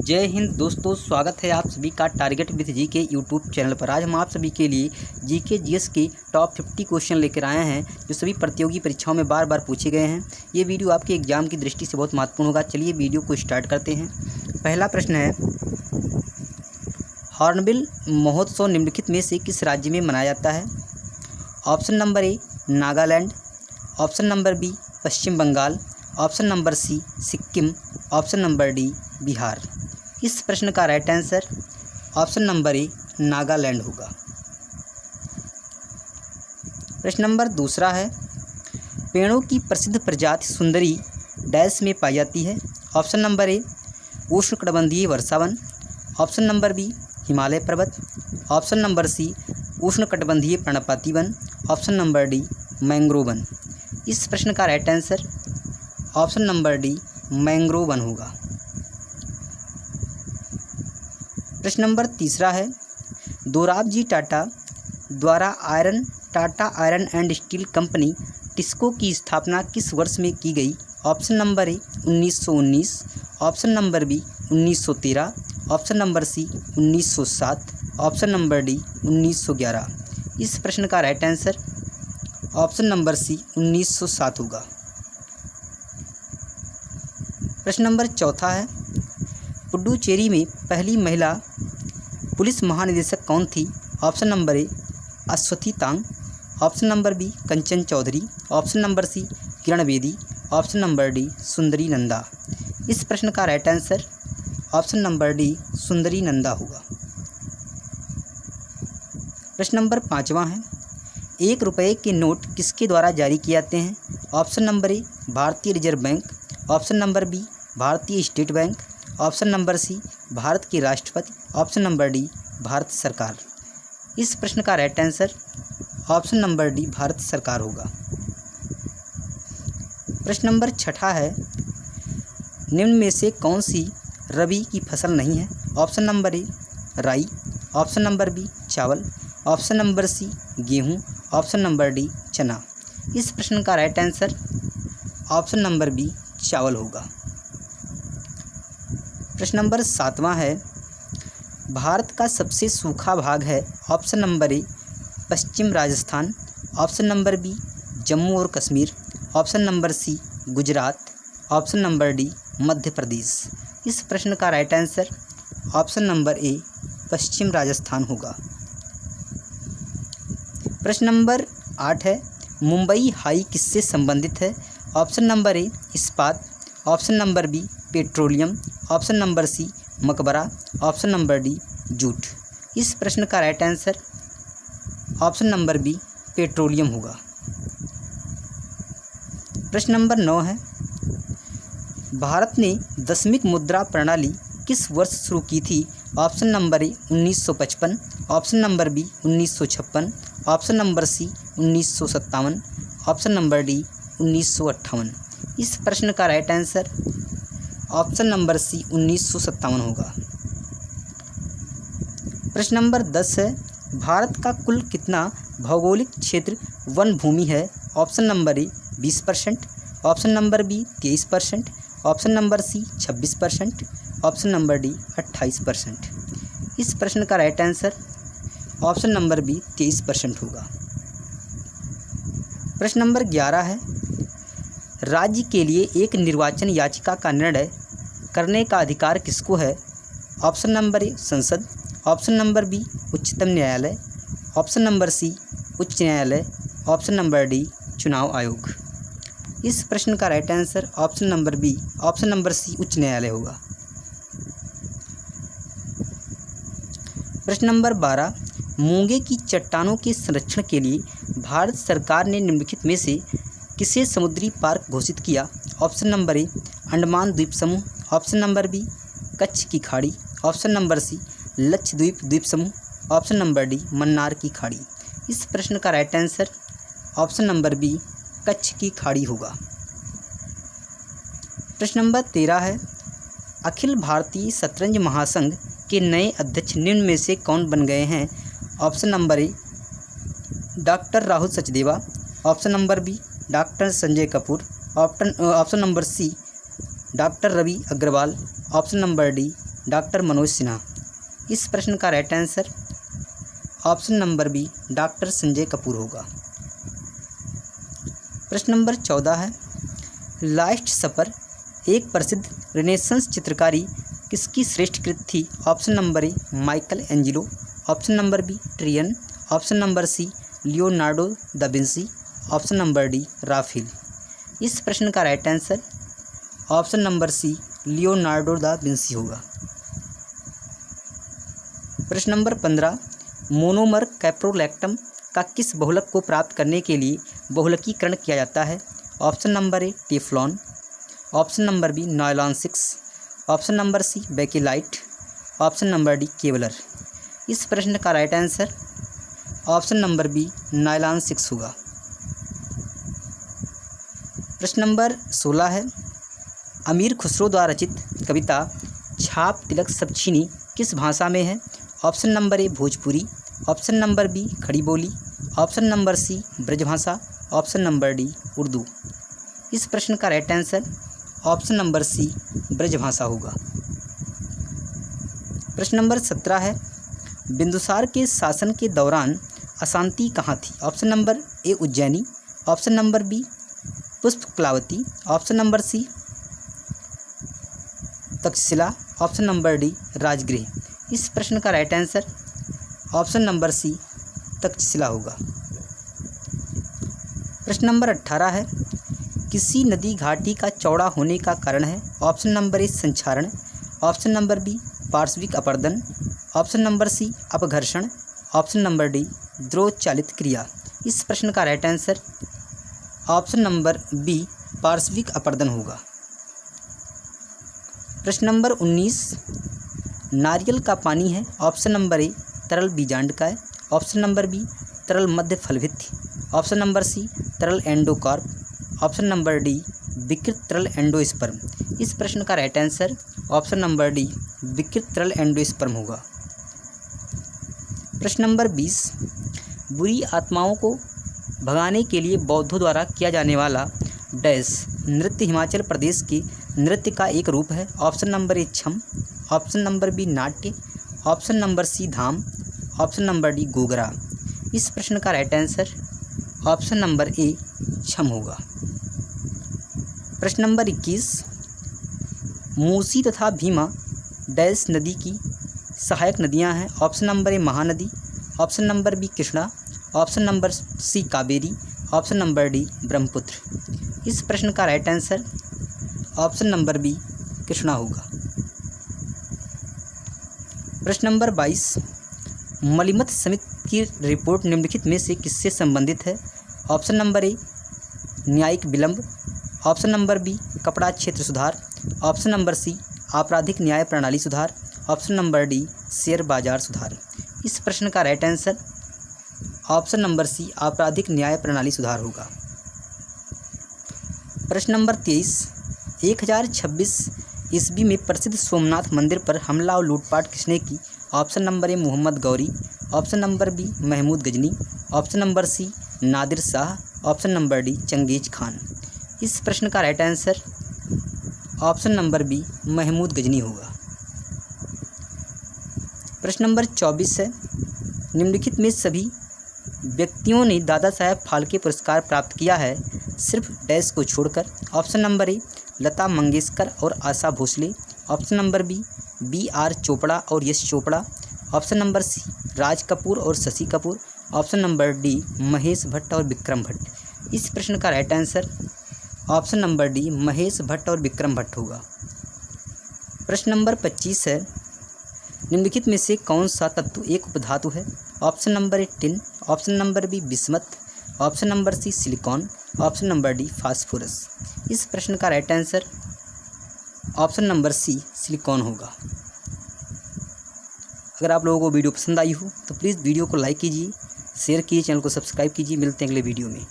जय हिंद दोस्तों, स्वागत है आप सभी का टारगेट विथ जी के यूट्यूब चैनल पर। आज हम आप सभी के लिए जीके जीएस के टॉप 50 क्वेश्चन लेकर आए हैं जो सभी प्रतियोगी परीक्षाओं में बार बार पूछे गए हैं। ये वीडियो आपके एग्जाम की दृष्टि से बहुत महत्वपूर्ण होगा। चलिए वीडियो को स्टार्ट करते हैं। पहला प्रश्न है, हॉर्नबिल महोत्सव निम्नलिखित में से किस राज्य में मनाया जाता है? Option number A Nagaland, option number B Paschim Bangal, option number C Sikkim, option number D Bihar. इस प्रश्न का right answer option number A Nagaland होगा। प्रश्न नंबर दूसरा है, पेड़ों की प्रसिद्ध प्रजाति सुंदरी डैश में पाई जाती है? ऑप्शन नंबर ए उष्णकटिबंधीय वर्षावन, ऑप्शन नंबर बी हिमालय पर्वत, ऑप्शन नंबर सी उष्णकटिबंधीय पर्णपाती वन, ऑप्शन नंबर डी मैंग्रोव वन। इस प्रश्न का right answer option number D mangrove वन होगा। प्रश्न नंबर तीसरा है, दोराबजी टाटा द्वारा Tata iron and steel company TISCO की स्थापना किस वर्ष में की गई? Option number A 1919, option number B 1913, option number C 1907, option number D 1911। इस प्रश्न का right answer option number C 1907 होगा। प्रश्न नंबर चौथा है, पुडुचेरी में पहली महिला पुलिस महानिदेशक कौन थी? Option number A Ashwathi Tang, option number B Kanchan Chaudhary, option number C Kiran Bedi, option number D Sundari Nanda. इस प्रश्न का right answer option number D Sundari Nanda होगा। प्रश्न नंबर पाँचवा है, 1 रुपये के नोट किसके द्वारा जारी किए जाते हैं? ऑप्शन नंबर ए भारतीय reserve bank, option number B भारतीय state bank, option number C Bharat के राष्ट्रपति, ऑप्शन नंबर डी भारत सरकार। इस प्रश्न का right answer option number D Bharat सरकार होगा। प्रश्न नंबर छठा है, निम्न में से कौन सी रबी की फसल नहीं है? ऑप्शन नंबर ए राई, ऑप्शन नंबर बी चावल, ऑप्शन नंबर सी गेहूँ, ऑप्शन नंबर डी चना। इस प्रश्न का right answer option number B चावल होगा। प्रश्न नंबर सातवां है, भारत का सबसे सूखा भाग है? ऑप्शन नंबर ए पश्चिम Rajasthan, option number B Jammu और Kashmir, option number C Gujarat, option number D Madhya Pradesh. इस प्रश्न का right answer option number A पश्चिम राजस्थान होगा। प्रश्न नंबर 8 है, मुंबई हाई किससे संबंधित है? ऑप्शन नंबर ए इस्पात, option number B petroleum, option number C मकबरा, ऑप्शन नंबर डी जूट। इस प्रश्न का right answer option number B petroleum होगा। प्रश्न नंबर 9 है, भारत ने दशमिक मुद्रा प्रणाली किस वर्ष शुरू की थी? Option number A 1955, option number B 1956, option number C 1957, option number D 1958। इस प्रश्न का right answer option number C 1957 होगा। प्रश्न नंबर 10 है, भारत का कुल कितना भौगोलिक क्षेत्र वन भूमि है? Option number A 20%, option number B 23%, option number C 26%, option number D 28%। इस प्रश्न का right answer option number B 23% होगा। प्रश्न नंबर 11 है, राज्य के लिए एक निर्वाचन याचिका का निर्णय करने का अधिकार किसको है? ऑप्शन नंबर ए संसद, ऑप्शन नंबर बी उच्चतम न्यायालय, ऑप्शन नंबर सी उच्च न्यायालय, ऑप्शन नंबर डी चुनाव आयोग। इस प्रश्न का right answer option number B option number C उच्च न्यायालय होगा। प्रश्न नंबर 12, मूंगे की चट्टानों के संरक्षण के लिए भारत सरकार ने निम्नलिखित में से किसे समुद्री पार्क घोषित किया? ऑप्शन नंबर ए अंडमान द्वीप समूह, ऑप्शन नंबर बी कच्छ की खाड़ी, ऑप्शन नंबर सी लक्षद्वीप द्वीप समूह, ऑप्शन नंबर डी मन्नार की खाड़ी। इस प्रश्न का right answer option number B Kutch की खाड़ी होगा। प्रश्न नंबर 13 है, अखिल भारतीय शतरंज महासंघ के नए अध्यक्ष निम्न में से कौन बन गए हैं? Option number A doctor Rahul Sachdeva, option number B doctor Sanjay Kapoor, option number C doctor Ravi Agarwal, option number D doctor Manoj Sinha. इस प्रश्न का right answer option number B doctor Sanjay Kapoor होगा। प्रश्न नंबर 14 है, लास्ट सपर एक प्रसिद्ध रेनेसांस चित्रकारी किसकी श्रेष्ठ कृति थी? Option number A Michelangelo, option number B ट्रियन, option number C Leonardo da Vinci, option number D Raphael. इस प्रश्न का right answer option number C Leonardo da Vinci होगा। प्रश्न नंबर 15, मोनोमर कैप्रोलैक्टम का किस बहुलक को प्राप्त करने के लिए बहुलकीकरण किया जाता है? Option number A Teflon, option number B nylon 6, option number C Bakelite, option number D Kevlar. इस प्रश्न का right answer option number B nylon 6 होगा। प्रश्न नंबर 16 है, अमीर खुसरो द्वारा रचित कविता छाप तिलक सब छीनी किस भाषा में है? Option number A Bhojpuri, option number B Khari Boli, option number C Brajbhasha, option number D Urdu. इस प्रश्न का right answer option number C Brajbhasha होगा। प्रश्न नंबर 17 है, बिंदुसार के शासन के दौरान अशांति कहाँ थी? Option number A Ujjaini, option number B Pushkalavati, option number C Takshashila, option number D Rajgriha. इस प्रश्न का right answer option number C Takshashila होगा। प्रश्न नंबर 18 है, किसी नदी घाटी का चौड़ा होने का कारण है? ऑप्शन नंबर ए संक्षारण, ऑप्शन नंबर बी पार्श्विक अपरदन, ऑप्शन नंबर सी अपघर्षण, ऑप्शन नंबर डी द्रोह चालित क्रिया। इस प्रश्न का right answer option number B पार्श्विक अपरदन होगा। प्रश्न नंबर 19, नारियल का पानी है? ऑप्शन नंबर ए तरल बीजांडकाय, ऑप्शन नंबर बी तरल मध्य फलभित्ति, ऑप्शन नंबर सी तरल एंडोकार्प, ऑप्शन नंबर डी विकृत तरल एंडोस्पर्म। इस प्रश्न का right answer option number D विकृत तरल एंडोस्पर्म होगा। प्रश्न नंबर 20, बुरी आत्माओं को भगाने के लिए बौद्धों द्वारा किया जाने वाला डैश नृत्य हिमाचल प्रदेश के नृत्य का एक रूप है? ऑप्शन नंबर ए छम, ऑप्शन नंबर बी नाट्य, ऑप्शन नंबर सी धाम, ऑप्शन नंबर डी गोगरा। इस प्रश्न का राइट आंसर ऑप्शन नंबर ए छम होगा। प्रश्न नंबर 21, मूसी तथा भीमा डैश नदी की सहायक नदियां हैं? Option number A Mahanadi, option number B Krishna, option number C Kaveri, option number D Brahmaputra. इस प्रश्न का right answer option number B Krishna होगा। प्रश्न नंबर 22, मलिमथ समिति की रिपोर्ट निम्नलिखित में से किससे संबंधित है? ऑप्शन नंबर ए न्यायिक विलंब, ऑप्शन नंबर बी कपड़ा क्षेत्र सुधार, ऑप्शन नंबर सी आपराधिक न्याय प्रणाली सुधार, ऑप्शन नंबर डी शेयर बाजार सुधार। इस प्रश्न का right answer option number C आपराधिक न्याय प्रणाली सुधार होगा। प्रश्न नंबर 23, 1026 ईस्वी में प्रसिद्ध सोमनाथ मंदिर पर हमला और लूटपाट किसने की? Option number A Mohammad Ghori, option number B Mahmud Ghazni, option number C Nadir Shah, option number D Changez Khan. इस प्रश्न का right answer option number B Mahmud Ghazni होगा। प्रश्न नंबर 24 है, निम्नलिखित में सभी व्यक्तियों ने दादा साहब फाल्के पुरस्कार प्राप्त किया है सिर्फ डैश को छोड़कर? Option number A Lata Mangeshkar और Asha Bhosle, option number B R Chopra और Yash Chopra, option number C Raj Kapoor और Shashi Kapoor, option number D Mahesh Bhatt और विक्रम भट्ट। इस प्रश्न का right answer option number D Mahesh Bhatt और विक्रम भट्ट होगा। प्रश्न नंबर 25 है, निम्नलिखित में से कौन सा तत्व एक उपधातु है? Option number A tin, option number B bismuth, option number C silicon, option number D phosphorus. इस प्रश्न का right answer option number C silicon होगा। अगर आप लोगों को वीडियो पसंद आई हो तो प्लीज़ वीडियो को लाइक कीजिए, शेयर कीजिए, चैनल को सब्सक्राइब कीजिए। मिलते हैं अगले वीडियो में।